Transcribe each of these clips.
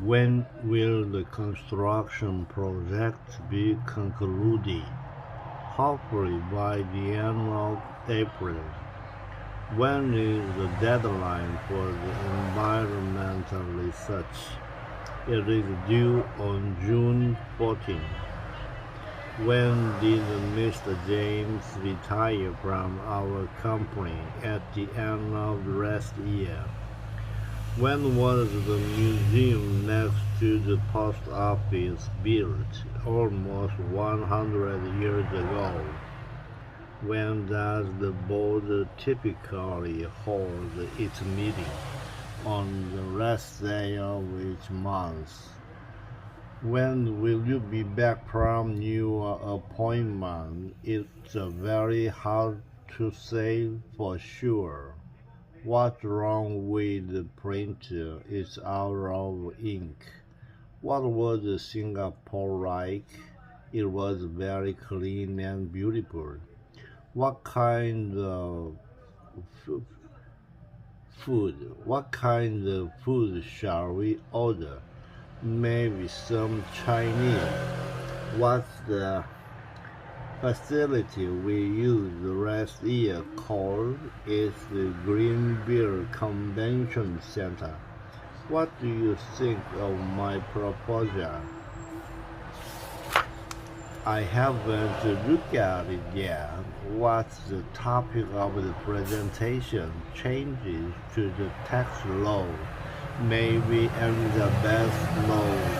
When will the construction project be concluded? Hopefully by the end of April. When is the deadline for the environmental research? It is due on June 14. When did Mr. James retire from our company at the end of last year? When was the museum next to the post office built? Almost 100 years ago. When does the board typically hold its meeting? On the last day of each month. When will you be back from your appointment? It's very hard to say for sure. What's wrong with the printer? It's out of ink. What was Singapore like? It was very clean and beautiful. What kind of food? What kind of food shall we order? Maybe some Chinese. What's the facility we used last year called? It's the Greenville Convention Center. What do you think of my proposal? I haven't looked at it yet. What's the topic of the presentation? Changes to the tax law. Maybe Elizabeth knows.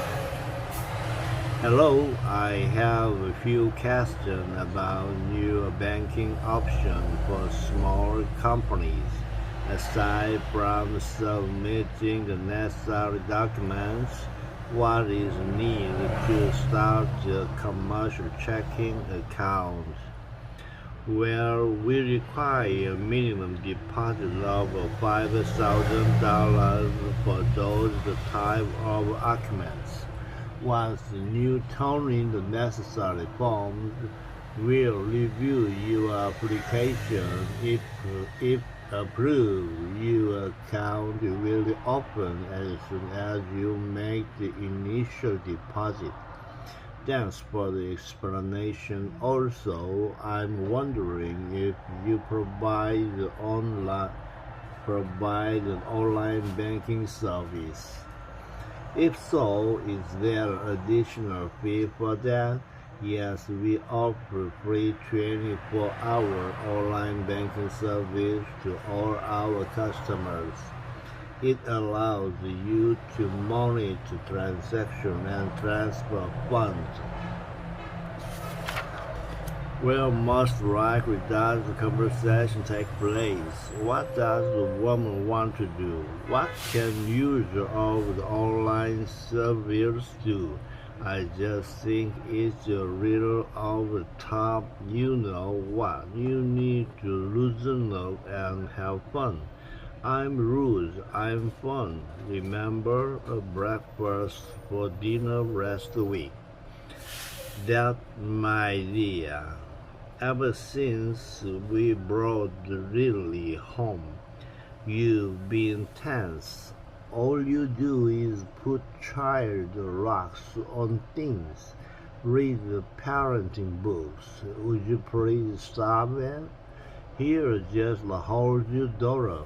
Hello, I have a few questions about new banking options for small companies. Aside from submitting the necessary documents, what is needed to start a commercial checking account? Well, we require a minimum deposit of $5,000 for those type of documents. Once you turn in the necessary forms, we'll review your application. If approved, your account will open as soon as you make the initial deposit. Thanks for the explanation. Also, I'm wondering if you provide an online banking service. If so, is there additional fee for that? Yes, we offer free 24-hour online banking service to all our customers. It allows you to monitor transactions and transfer funds. Well, most likely does the conversation take place. What does the woman want to do? What can user of the online service do? I just think it's a little over the top. You know what? You need to loosen up and have fun. I'm rude, I'm fun. Remember a breakfast for dinner last week? That's my idea. Ever since we brought Lily home, you've been tense. All you do is put child locks on things. Read the parenting books. Would you please stop it? Here, just hold your daughter.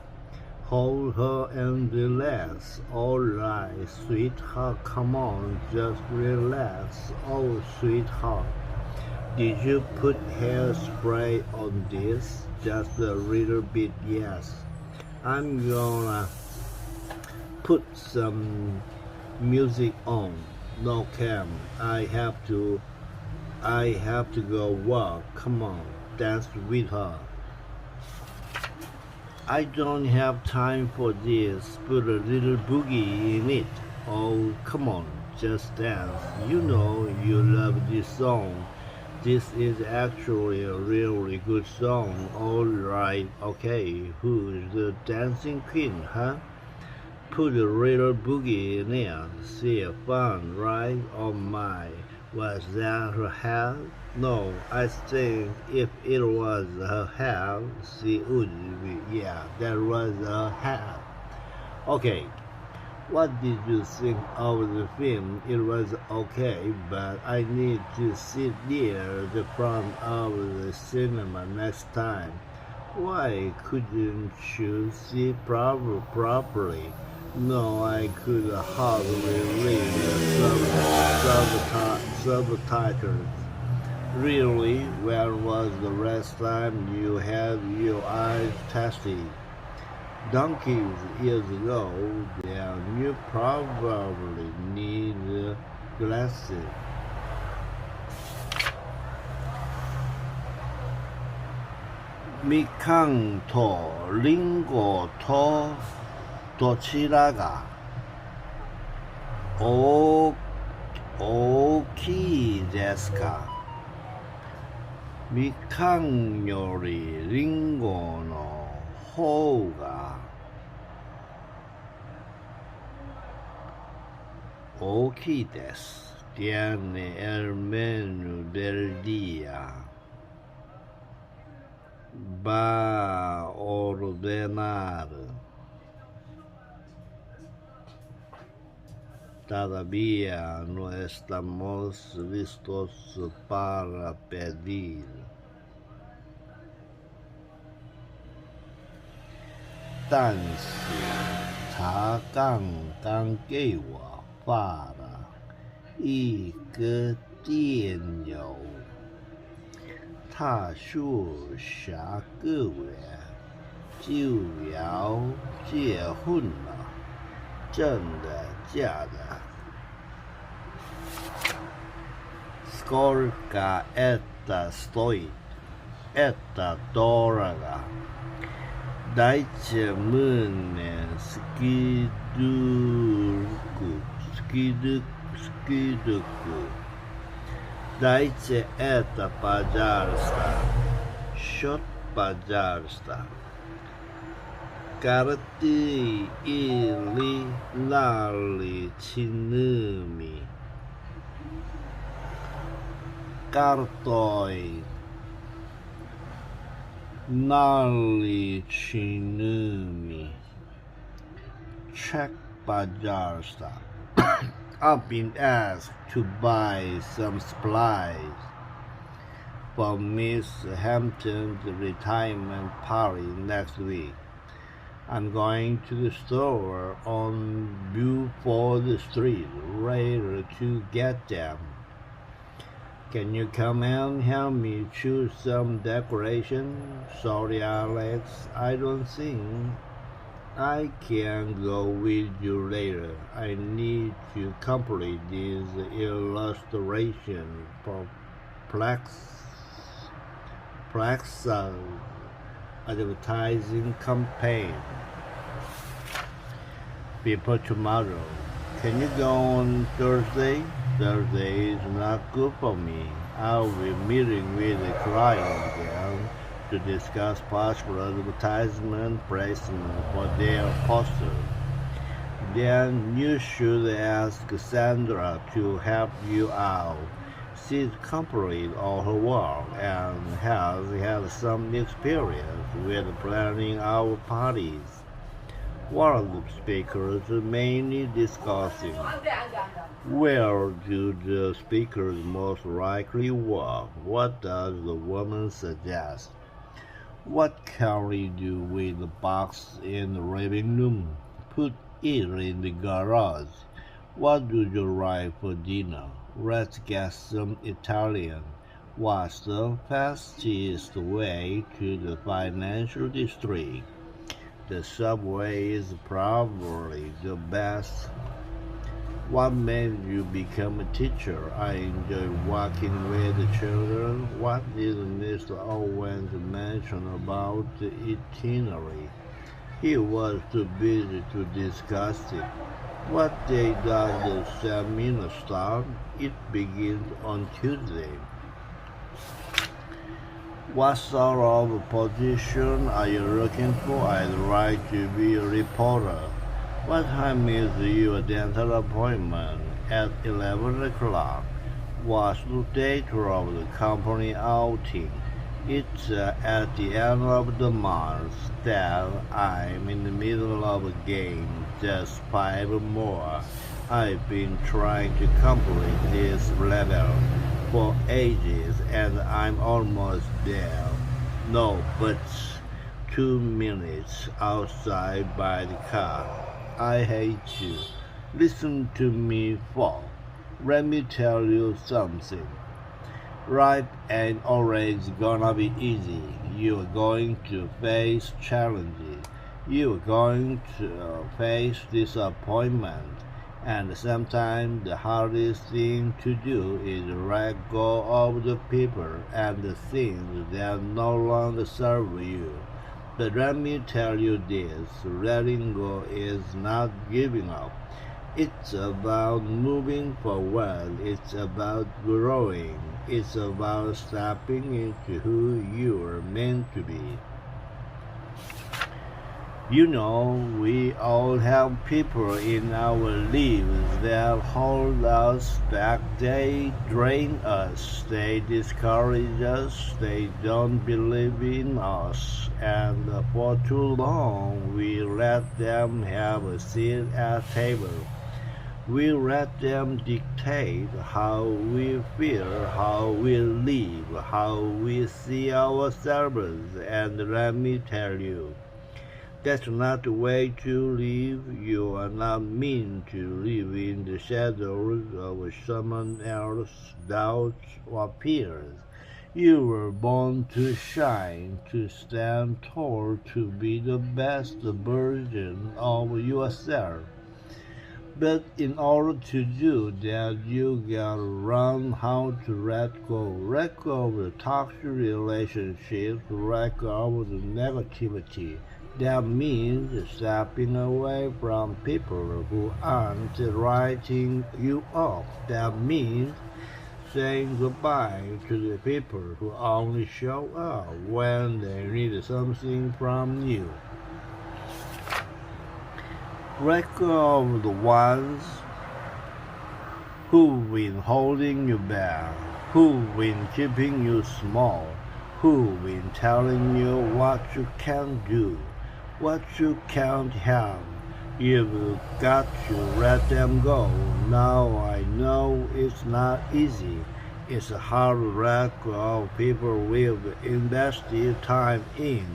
Hold her and relax. All right, sweetheart, come on, just relax. Oh, sweetheart. Did you put hairspray on this? Just a little bit, yes. I'm gonna put some music on. No, Cam, I have to go walk. Come on, dance with her. I don't have time for this. Put a little boogie in it. Oh, come on, just dance. You know you love this song. This is actually a really good song. All right, okay. Who's the dancing queen, huh? Put a little boogie in there. See, fun, right? Oh my, was that her hat? No, I think if it was her hat, she would be, yeah, that was her hat. Okay, What did you think of the film? It was okay, but I need to sit near the front of the cinema next time. Why couldn't you see properly? No, I could hardly read the subtitles. Really? When was the last time you had your eyes tested? Donkeys years ago, then you probably need glasses. みかんとりんごとどちらが大きいですか？みかんよりりんごの方が大きいです。Tiene el menú del día. Va a ordenar. Todavía no estamos listos para pedir. 但是他刚刚给我发了一个电邮，他说下个月就要结婚了，真的假的？Сколько это стоит? Это дорого. Дайте мне скидку. Дайте это, пожалуйста. Счет, пожалуйста. Карты или наличными. Картой. Наличными. Check, пожалуйста. I've been asked to buy some supplies for Miss Hampton's retirement party next week. I'm going to the store on Beaufort Street later to get them. Can you come and help me choose some decoration? Sorry, Alex, I don't think I can go with you later. I need to complete this illustration for Plexus advertising campaign. Before tomorrow. Can you go on Thursday? Thursday is not good for me. I'll be meeting with a client again to discuss possible advertisement placement for their poster. Then you should ask Sandra to help you out. She's completed all her work and has had some experience with planning our parties. One of the speakers mainly discussing where do the speakers most likely work? What does the woman suggest? What can we do with the box in the living room? Put it in the garage. What do you like for dinner? Let's get some Italian. What's the fastest way to the financial district? The subway is probably the best. What made you become a teacher? I enjoy working with the children. What did Mr. Owens mention about the itinerary? He was too busy to discuss it. What day does the seminar start? It begins on Tuesday. What sort of position are you looking for? I'd like to be a reporter. What time is your dental appointment? At 11 o'clock. What's the date of the company outing? It's at the end of the month. Dad, I'm in the middle of a game. just 5 more. I've been trying to complete this level for ages and I'm almost there. No, but 2 minutes outside by the car. I hate you. Listen to me fall. Let me tell you something. Life ain't always gonna be easy. You're going to face challenges. You're going to face disappointment. And sometimes the hardest thing to do is let go of the people and the things that no longer serve you. But let me tell you this, letting go is not giving up. It's about moving forward. It's about growing. It's about stepping into who you are meant to be. You know, we all have people in our lives that hold us back. They drain us. They discourage us. They don't believe in us. And for too long, we let them have a seat at table. We let them dictate how we feel, how we live, how we see ourselves. And let me tell you, that's not the way to live. You are not meant to live in the shadows of someone else's doubts or fears. You were born to shine, to stand tall, to be the best version of yourself. But in order to do that, you gotta learn how to let go. Let go of the toxic relationships, let go of the negativity. That means stepping away from people who aren't writing you off. That means saying goodbye to the people who only show up when they need something from you. Let go of the ones who've been holding you back, who've been keeping you small, who've been telling you what you can't do, what you can't have. You've got to let them go. Now I know it's not easy. It's a hard let go of people we've invested time in,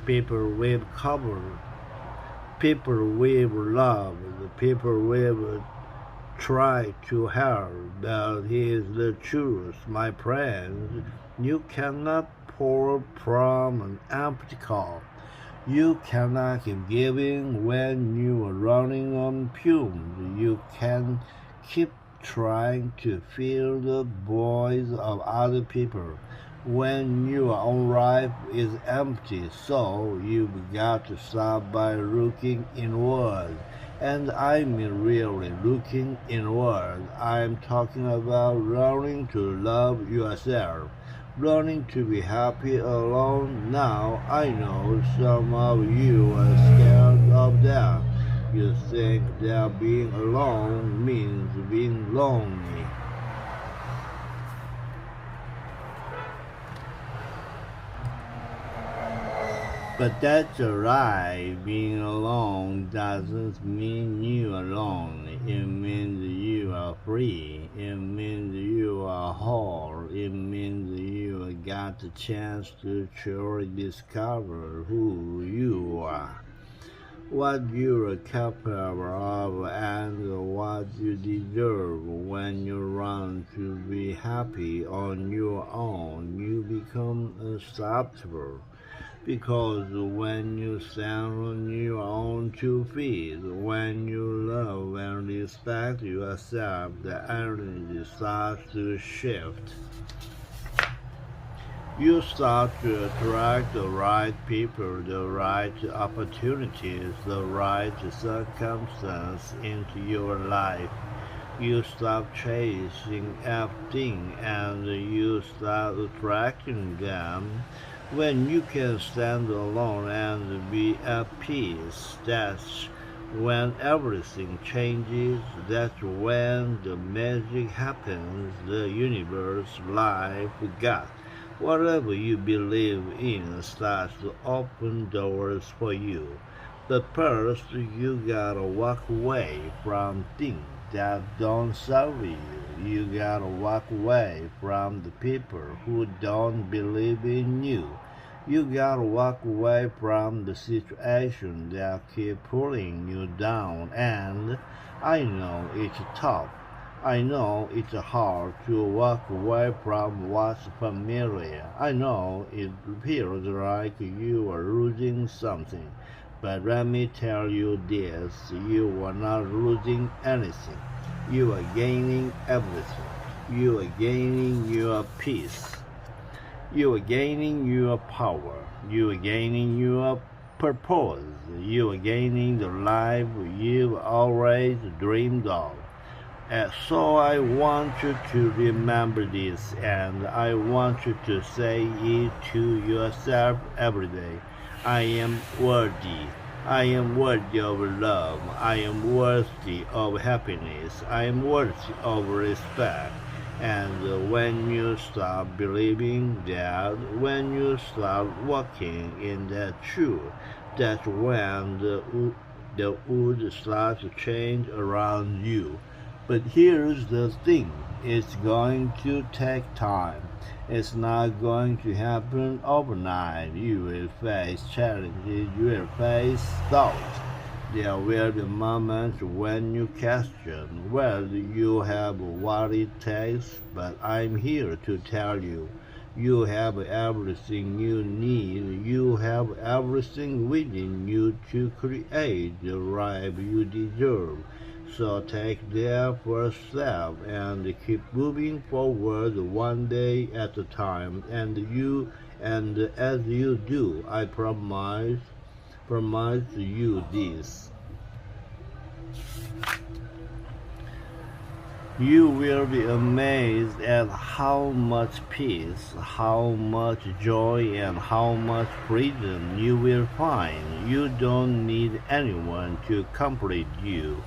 people we've covered, people we've loved, the people we've tried to help. But here's the truth, my friends. You cannot pour from an empty cup. You cannot keep giving when you are running on fumes. You can keep trying to fill the voids of other people when your own life is empty. So you've got to start by looking inward. And I mean really looking inward. I'm talking about learning to love yourself, learning to be happy alone. Now I know some of you are scared of that. You think that being alone means being lonely. But that's a lie. Being alone doesn't mean you are lonely. It means you are free. It means you are whole. It means you got the chance to truly discover who you are, what you are capable of, and what you deserve. When you learn to be happy on your own, you become unstoppable. Because when you stand on your own 2 feet, when you love and respect yourself, the energy starts to shift. You start to attract the right people, the right opportunities, the right circumstances into your life. You stop chasing everything and you start attracting them. When you can stand alone and be at peace, that's when everything changes. That's when the magic happens. The universe, life, God, whatever you believe in starts to open doors for you. But first, you gotta walk away from things that don't serve you. You gotta walk away from the people who don't believe in you. You gotta walk away from the situation that keep pulling you down. And I know it's tough. I know it's hard to walk away from what's familiar. I know it feels like you are losing something. But let me tell you this, you are not losing anything. You are gaining everything. You are gaining your peace. You are gaining your power. You are gaining your purpose. You are gaining the life you've always dreamed of. And so I want you to remember this, and I want you to say it to yourself every day. I am worthy. I am worthy of love. I am worthy of happiness. I am worthy of respect. And when you start believing that, when you start walking in that truth, that's when the wood starts to change around you. But here's the thing, it's going to take time. It's not going to happen overnight. You will face challenges, you will face doubts. There will be moments when you question whether you have what it takes, but I'm here to tell you, you have everything you need. You have everything within you to create the life you deserve. So take the first step and keep moving forward one day at a time. And as you do, I promise you this. You will be amazed at how much peace, how much joy, and how much freedom you will find. You don't need anyone to complete you.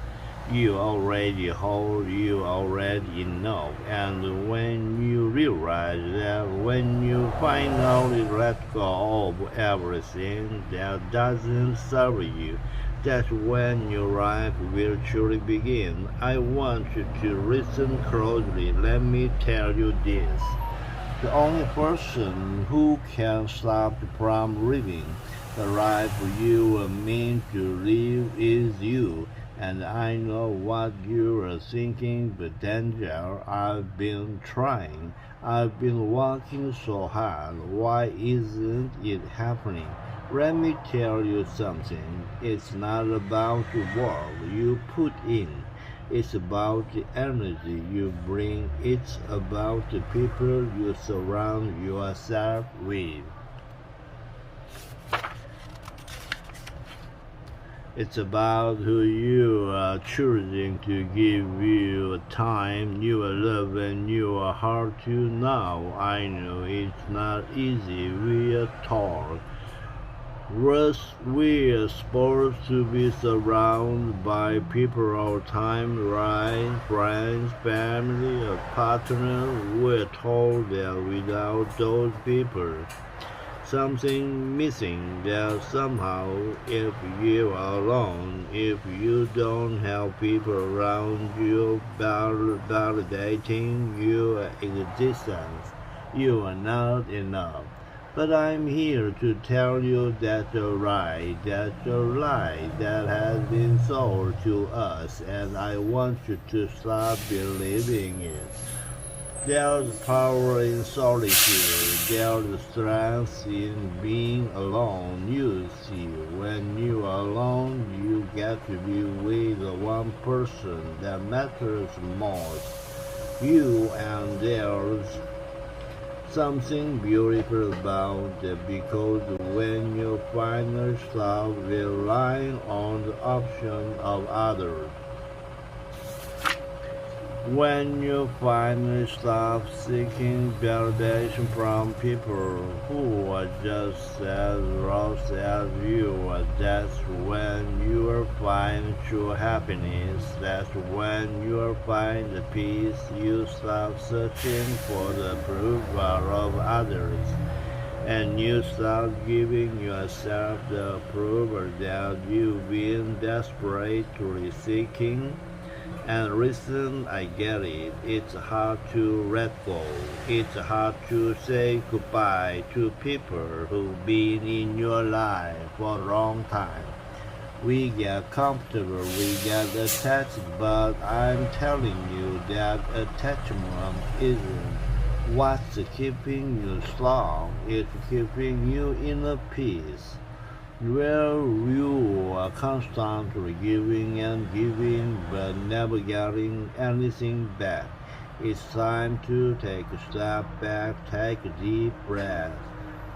You already hold, you already know. And when you realize that, when you finally let go of everything that doesn't serve you, that's when your life will truly begin. I want you to listen closely. Let me tell you this. The only person who can stop you from living the life you were meant to live is you. And I know what you are thinking, but Daniel, I've been trying. I've been working so hard. Why isn't it happening? Let me tell you something. It's not about the work you put in. It's about the energy you bring. It's about the people you surround yourself with. It's about who you are choosing to give you time, your love, and your heart to now. I know it's not easy. We are taught. We are supposed to be surrounded by people all the time, right? Friends, family, or partners. We're told that without those people, something missing there somehow. If you are alone, if you don't have people around you validating your existence, you are not enough. But I'm here to tell you that's a lie, that has been sold to us, and I want you to stop believing it. There's power in solitude. There's strength in being alone. You see, when you are alone, you get to be with the one person that matters most. You, and there's something beautiful about that, because when you find yourself relying on the option of others, when you find yourself seeking validation from people who are just as lost as you, that's when you will find true happiness. That's when you will find the peace. You stop searching for the approval of others, and you start giving yourself the approval that you've been desperately seeking. And listen, I get it. It's hard to let go. It's hard to say goodbye to people who've been in your life for a long time. We get comfortable, we get attached, but I'm telling you that attachment isn't what's keeping you strong. It's keeping you in a peace where you are constantly giving and giving but never getting anything back. It's time to take a step back, take a deep breath,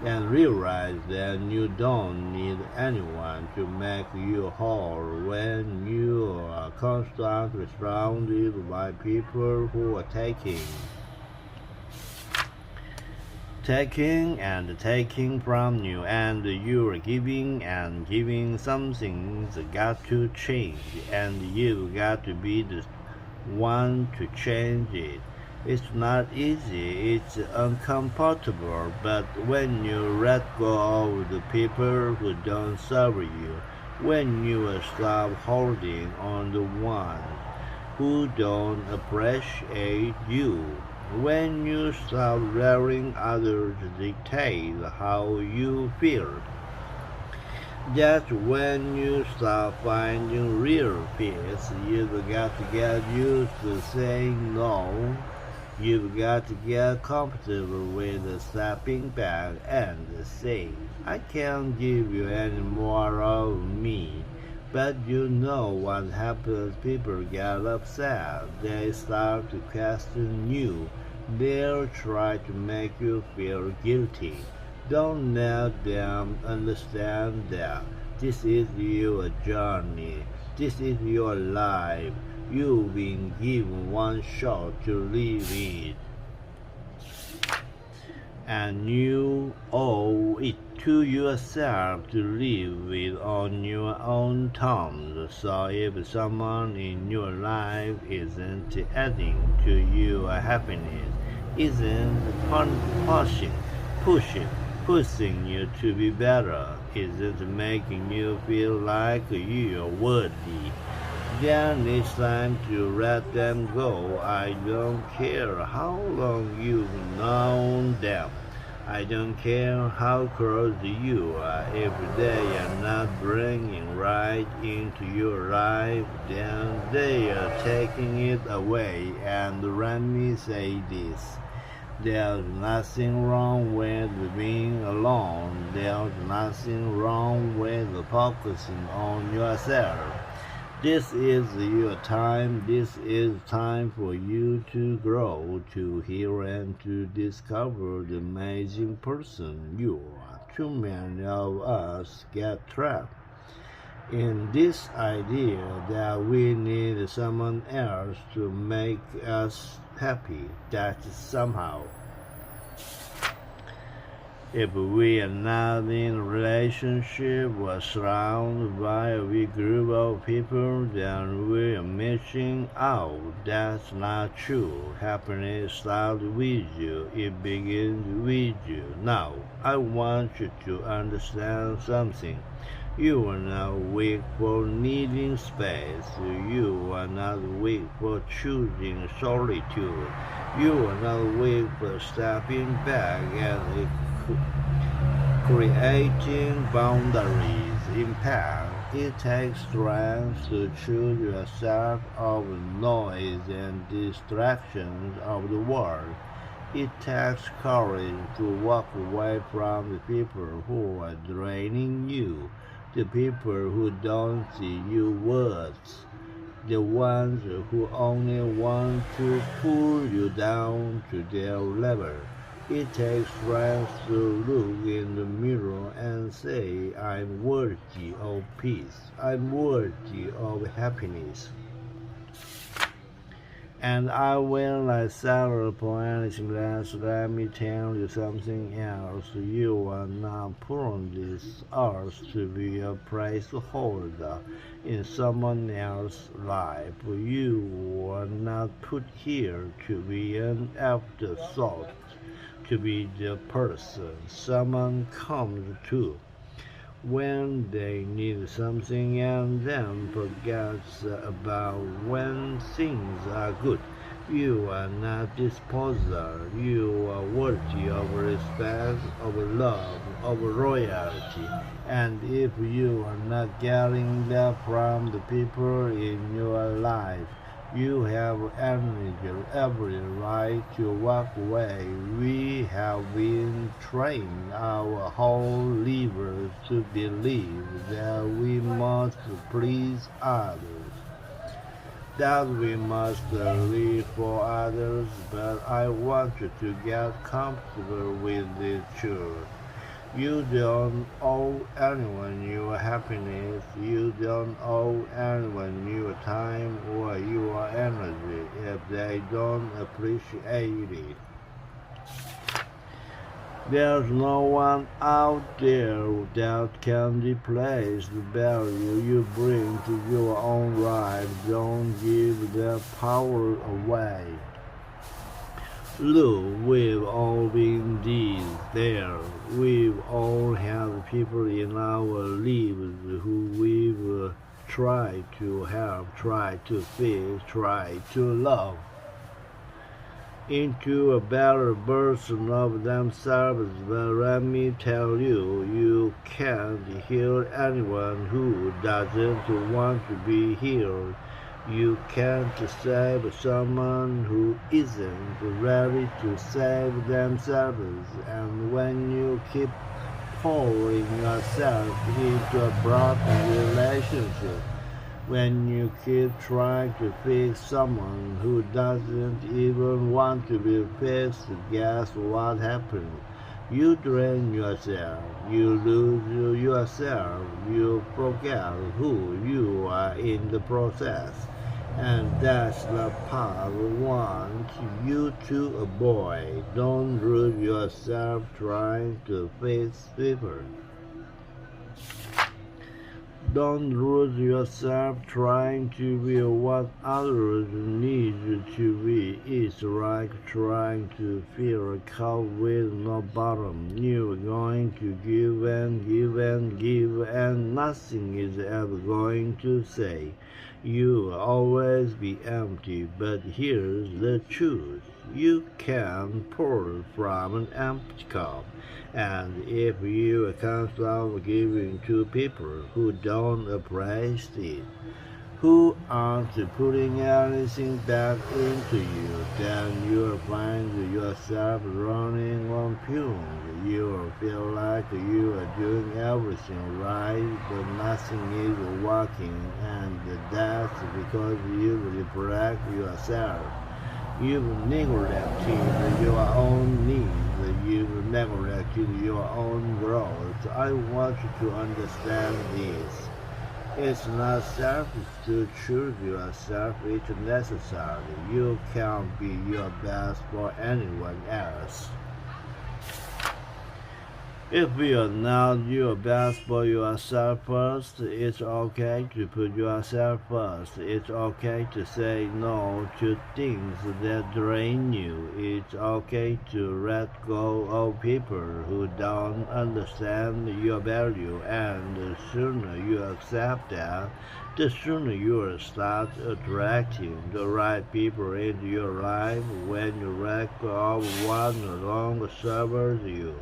and realize that you don't need anyone to make you whole when you are constantly surrounded by people who are taking and taking from you, and you're giving and giving. Something's got to change, and you've got to be the one to change it. It's not easy, it's uncomfortable, but when you let go of the people who don't serve you, when you stop holding on the ones who don't appreciate you, when you stop letting others dictate how you feel, that's when you start finding real peace. You've got to get used to saying no. You've got to get comfortable with stepping back and saying, I can't give you any more of me. But you know what happens, people get upset. They start to question you. They'll try to make you feel guilty. Don't let them understand that this is your journey. This is your life. You've been given one shot to live it, and you owe it to yourself to live it on your own terms. So if someone in your life isn't adding to your happiness, isn't pushing you to be better, isn't making you feel like you're worthy, then it's time to let them go. I don't care how long you've known them. I don't care how close you are. If they are not bringing right into your life, then they are taking it away. And let me say this. There's nothing wrong with being alone. There's nothing wrong with focusing on yourself. This is your time. This is time for you to grow, to heal, and to discover the amazing person you are. Too many of us get trapped in this idea that we need someone else to make us happy, that somehow, if we are not in a relationship or surrounded by a big group of people, then we are missing out. That's not true. Happiness starts with you. It begins with you. Now, I want you to understand something. You are not weak for needing space. You are not weak for choosing solitude. You are not weak for stepping back and creating boundaries. Impact. It takes strength to choose yourself over noise and distractions of the world. It takes courage to walk away from the people who are draining you, the people who don't see your worth, the ones who only want to pull you down to their level. It takes strength to look in the mirror and say, I'm worthy of peace. I'm worthy of happiness. And I will not settle for anything less. Let me tell you something else. You are not put on this earth to be a placeholder in someone else's life. You are not put here to be an afterthought, to be the person someone comes to when they need something and then forgets about when things are good. You are not disposer. You are worthy of respect, of love, of loyalty. And if you are not getting that from the people in your life, you have every right to walk away. We have been trained our whole lives to believe that we must please others, that we must live for others, but I want you to get comfortable with this truth. You don't owe anyone your happiness. You don't owe anyone your time or your energy if they don't appreciate it. There's no one out there that can replace the value you bring to your own life. Don't give that power away. Look, we've all been there. We've all had people in our lives who we've tried to help, tried to fix, tried to love into a better version of themselves. But let me tell you, you can't heal anyone who doesn't want to be healed. You can't save someone who isn't ready to save themselves. And when you keep pouring yourself into a broken relationship, when you keep trying to fix someone who doesn't even want to be fixed, guess what happens? You drain yourself, you lose yourself, you forget who you are in the process. And that's the part I want you to avoid. Don't lose yourself trying to fix people. Don't lose yourself trying to be what others need you to be. It's like trying to fill a cup with no bottom. You're going to give and give and give, and nothing is ever going to say. You'll always be empty, but here's the truth. You can pour from an empty cup. And if you can't stop giving to people who don't appreciate it, who aren't putting anything back into you, then you'll find yourself running on fumes. You'll feel like you are doing everything right, but nothing is working, and that's because you neglect yourself. You've neglected your own needs. You've neglected your own growth. I want you to understand this. It's not selfish to choose yourself. It's necessary. You can't be your best for anyone else. If you're not your best for yourself first, it's okay to put yourself first. It's okay to say no to things that drain you. It's okay to let go of people who don't understand your value, and the sooner you accept that, the sooner you will start attracting the right people into your life. When you let go of what no longer serves you,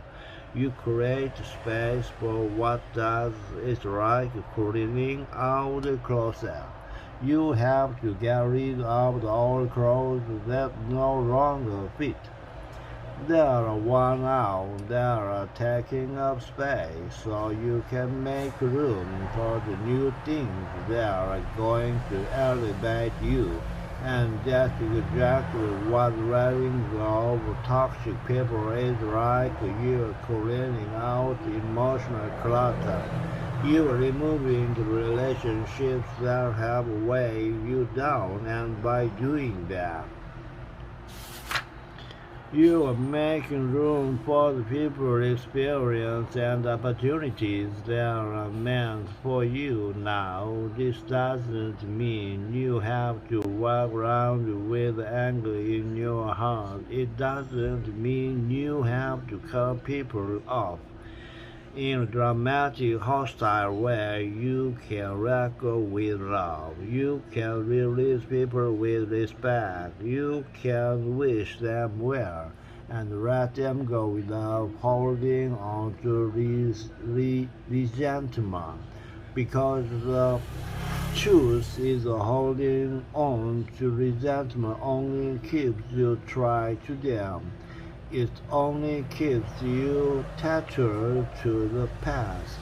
you create space for what does. It's like cleaning out the closet. You have to get rid of the old clothes that no longer fit. They are worn out, they are taking up space, so you can make room for the new things that are going to elevate you. And that's exactly what letting go of toxic people is like. You're cleaning out emotional clutter. You're removing the relationships that have weighed you down, and by doing that, You are making room for the people, experience, and opportunities that are meant for you now. This doesn't mean you have to walk around with anger in your heart. It doesn't mean you have to cut people off in a dramatic, hostile way. You can let go with love. You can release people with respect. You can wish them well and let them go without holding on to resentment. Because the truth is holding on to resentment only keeps you tied to them. It only keeps you tethered to the past,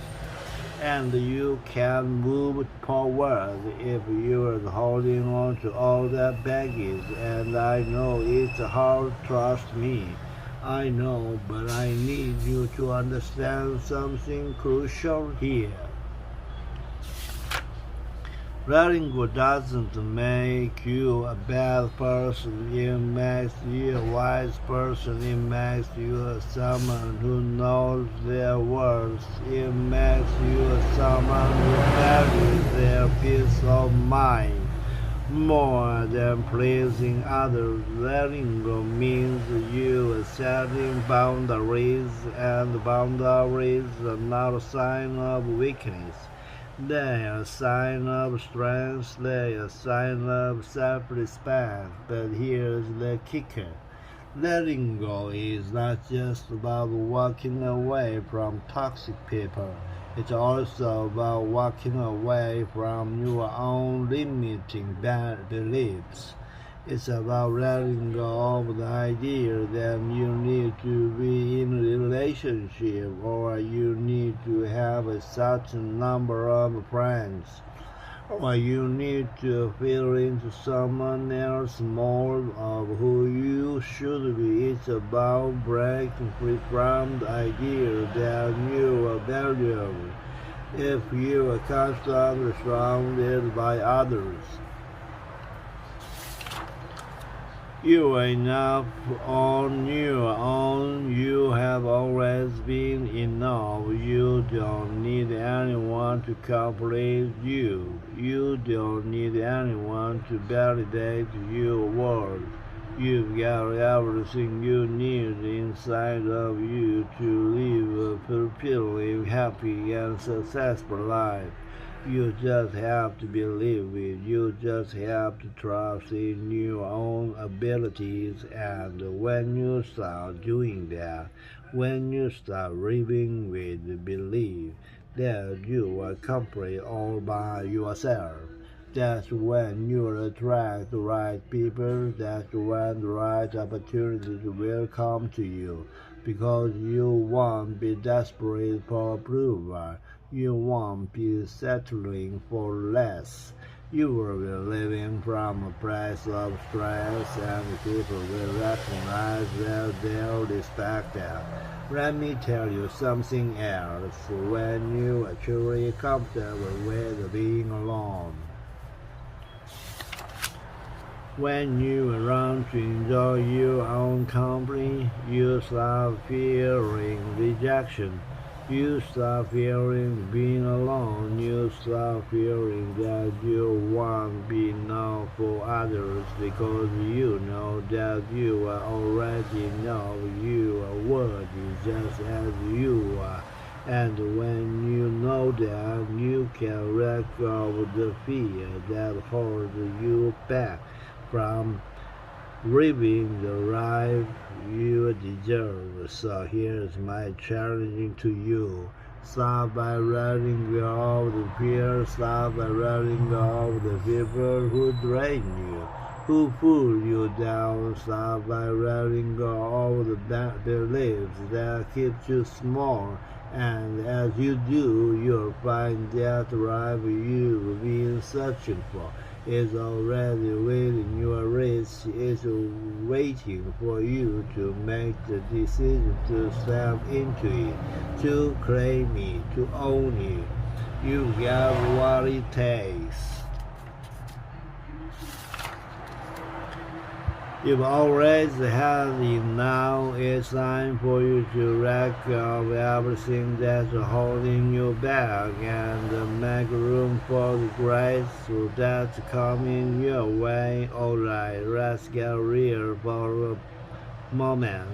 and you can move forward if you are holding on to all that baggage. And I know it's hard, trust me. I know, but I need you to understand something crucial here. Letting go doesn't make you a bad person. It makes you a wise person. It makes you someone who knows their worth. It makes you someone who values their peace of mind more than pleasing others. Letting go means you setting boundaries, and boundaries are not a sign of weakness. They are a sign of strength, they are a sign of self-respect. But here's the kicker. Letting go is not just about walking away from toxic people. It's also about walking away from your own limiting beliefs. It's about letting go of the idea that you need to be in a relationship or you need to have a certain number of friends or you need to fit into someone else more of who you should be. It's about breaking free from the idea that you are valuable if you are constantly surrounded by others. You are enough on your own. You have always been enough. You don't need anyone to complete you. You don't need anyone to validate your worth. You've got everything you need inside of you to live a fulfilling, happy, and successful life. You just have to believe it. You just have to trust in your own abilities. And when you start doing that, when you start living with belief that you are complete all by yourself, that's when you attract the right people. That's when the right opportunities will come to you. Because you won't be desperate for approval. You won't be settling for less. You will be living from a place of strength, and people will recognize that they'll respect that. Let me tell you something else. When you are truly comfortable with being alone, when you learn to enjoy your own company, you start fearing rejection. You start fearing being alone. You start fearing that you won't be enough for others because you know that you are already enough. You are worthy just as you are. And when you know that, you can let go of the fear that holds you back from living the life you deserve. So here's my challenge to you. Start by letting go of the fear. Start by letting go of the people who drain you, who pull you down. Start by letting go of the bad beliefs that keep you small. And as you do, you'll find that life you've been searching for is already within your reach. Is waiting for you to make the decision to step into it, to claim it, to own it. You got what it takes. You've always had it. Now it's time for you to let go of everything that's holding you back and make room for the grace that's coming your way. Alright, let's get real for a moment.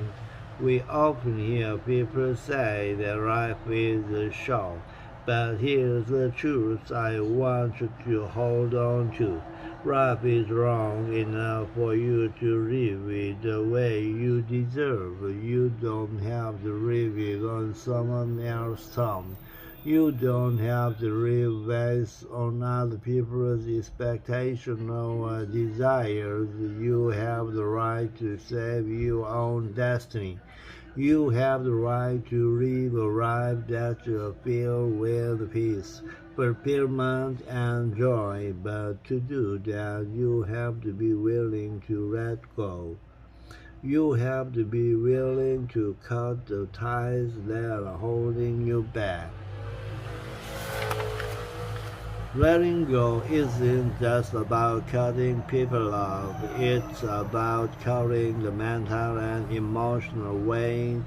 We often hear people say that life is short, but here's the truth I want you to hold on to. Life is long enough for you to live it the way you deserve. You don't have to live it on someone else's terms. You don't have to live based on other people's expectations or desires. You have the right to save your own destiny. You have the right to live a life that you feel with peace, fulfillment, and joy. But to do that, you have to be willing to let go. You have to be willing to cut the ties that are holding you back. Letting go isn't just about cutting people off, it's about cutting the mental and emotional weight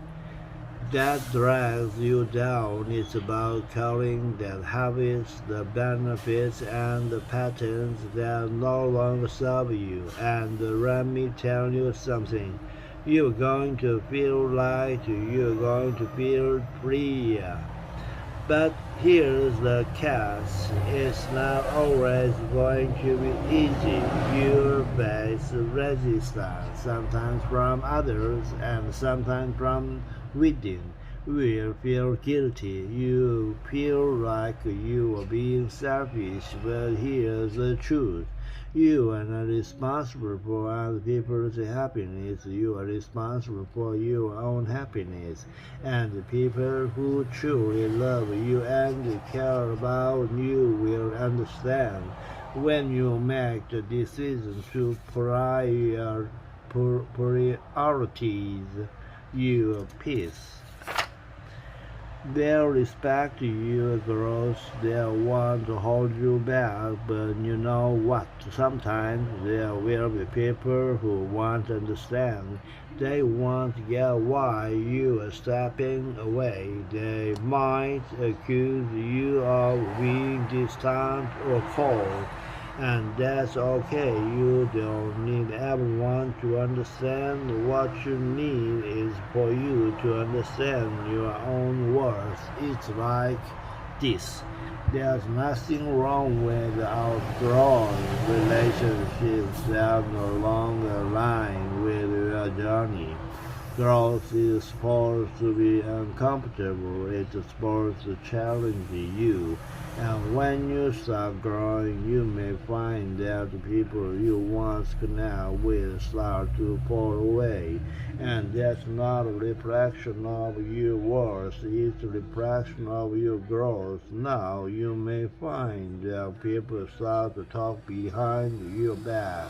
that drags you down. It's about cutting the habits, the benefits, and the patterns that no longer serve you. And let me tell you something. You're going to feel light, you're going to feel free. But here's the catch, it's not always going to be easy. You'll face resistance, sometimes from others and sometimes from within. You feel guilty, you feel like you are being selfish, but here's the truth. You are not responsible for other people's happiness. You are responsible for your own happiness. And the people who truly love you and care about you will understand when you make the decision to prioritize your peace. They'll respect your growth, they'll want to hold you back, but you know what? Sometimes there will be people who won't understand. They won't get why you are stepping away. They might accuse you of being distant or cold. And that's okay. You don't need everyone to understand. What you need is for you to understand your own worth. It's like this. There's nothing wrong with outgrowing relationships that no longer align with your journey. Growth is supposed to be uncomfortable. It's supposed to challenge you. And when you start growing, you may find that the people you once connected with start to fall away. And that's not a reflection of your worth, it's a reflection of your growth. Now you may find that people start to talk behind your back.